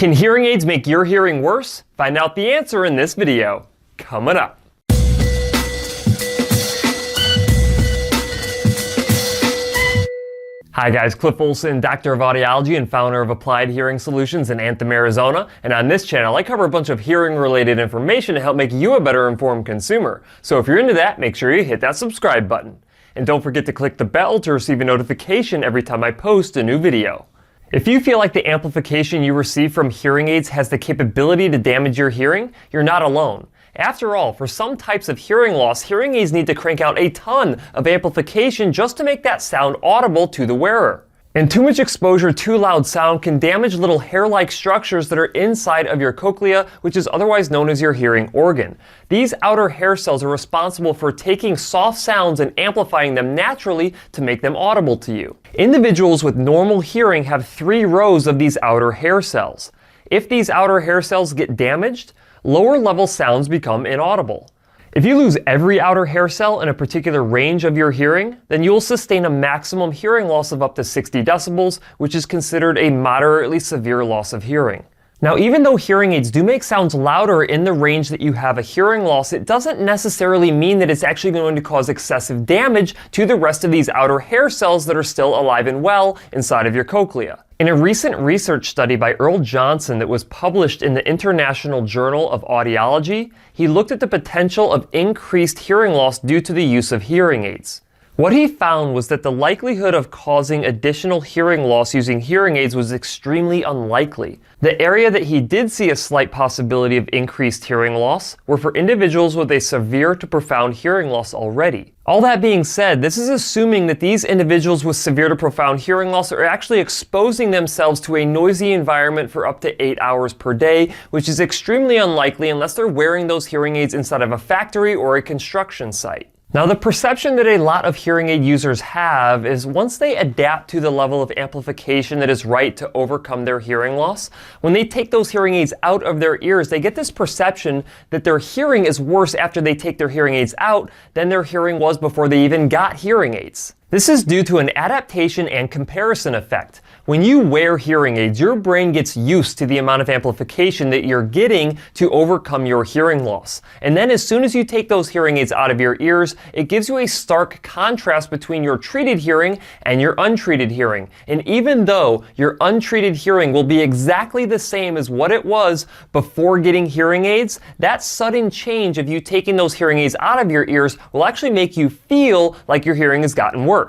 Can hearing aids make your hearing worse? Find out the answer in this video. Coming up. Hi guys, Cliff Olson, Doctor of Audiology and founder of Applied Hearing Solutions in Anthem, Arizona. And on this channel, I cover a bunch of hearing-related information to help make you a better informed consumer. So if you're into that, make sure you hit that subscribe button. And don't forget to click the bell to receive a notification every time I post a new video. If you feel like the amplification you receive from hearing aids has the capability to damage your hearing, you're not alone. After all, for some types of hearing loss, hearing aids need to crank out a ton of amplification just to make that sound audible to the wearer. And too much exposure to loud sound can damage little hair-like structures that are inside of your cochlea, which is otherwise known as your hearing organ. These outer hair cells are responsible for taking soft sounds and amplifying them naturally to make them audible to you. Individuals with normal hearing have 3 rows of these outer hair cells. If these outer hair cells get damaged, lower level sounds become inaudible. If you lose every outer hair cell in a particular range of your hearing, then you'll sustain a maximum hearing loss of up to 60 decibels, which is considered a moderately severe loss of hearing. Now, even though hearing aids do make sounds louder in the range that you have a hearing loss, it doesn't necessarily mean that it's actually going to cause excessive damage to the rest of these outer hair cells that are still alive and well inside of your cochlea. In a recent research study by Earl Johnson that was published in the International Journal of Audiology, he looked at the potential of increased hearing loss due to the use of hearing aids. What he found was that the likelihood of causing additional hearing loss using hearing aids was extremely unlikely. The area that he did see a slight possibility of increased hearing loss were for individuals with a severe to profound hearing loss already. All that being said, this is assuming that these individuals with severe to profound hearing loss are actually exposing themselves to a noisy environment for up to 8 hours per day, which is extremely unlikely unless they're wearing those hearing aids inside of a factory or a construction site. Now, the perception that a lot of hearing aid users have is once they adapt to the level of amplification that is right to overcome their hearing loss, when they take those hearing aids out of their ears, they get this perception that their hearing is worse after they take their hearing aids out than their hearing was before they even got hearing aids. This is due to an adaptation and comparison effect. When you wear hearing aids, your brain gets used to the amount of amplification that you're getting to overcome your hearing loss. And then as soon as you take those hearing aids out of your ears, it gives you a stark contrast between your treated hearing and your untreated hearing. And even though your untreated hearing will be exactly the same as what it was before getting hearing aids, that sudden change of you taking those hearing aids out of your ears will actually make you feel like your hearing has gotten worse.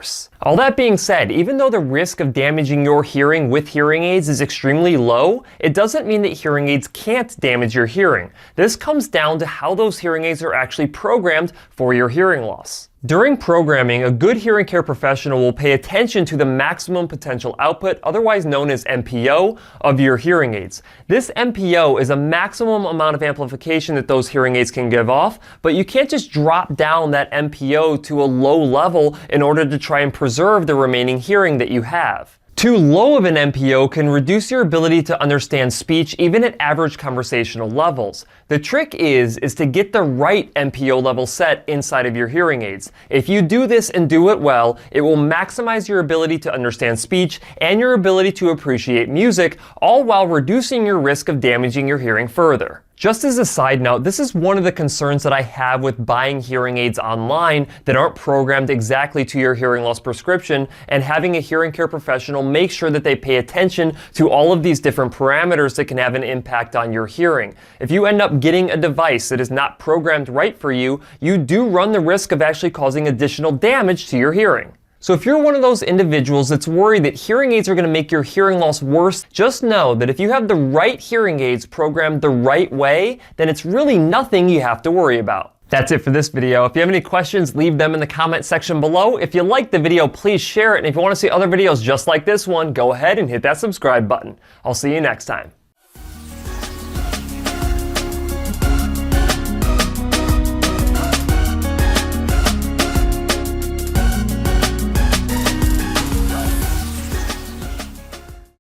All that being said, even though the risk of damaging your hearing with hearing aids is extremely low, it doesn't mean that hearing aids can't damage your hearing. This comes down to how those hearing aids are actually programmed for your hearing loss. During programming, a good hearing care professional will pay attention to the maximum potential output, otherwise known as MPO, of your hearing aids. This MPO is a maximum amount of amplification that those hearing aids can give off, but you can't just drop down that MPO to a low level in order to try and preserve the remaining hearing that you have. Too low of an MPO can reduce your ability to understand speech even at average conversational levels. The trick is to get the right MPO level set inside of your hearing aids. If you do this and do it well, it will maximize your ability to understand speech and your ability to appreciate music, all while reducing your risk of damaging your hearing further. Just as a side note, this is one of the concerns that I have with buying hearing aids online that aren't programmed exactly to your hearing loss prescription, and having a hearing care professional make sure that they pay attention to all of these different parameters that can have an impact on your hearing. If you end up getting a device that is not programmed right for you, you do run the risk of actually causing additional damage to your hearing. So if you're one of those individuals that's worried that hearing aids are going to make your hearing loss worse, just know that if you have the right hearing aids programmed the right way, then it's really nothing you have to worry about. That's it for this video. If you have any questions, leave them in the comment section below. If you liked the video, please share it. And if you want to see other videos just like this one, go ahead and hit that subscribe button. I'll see you next time.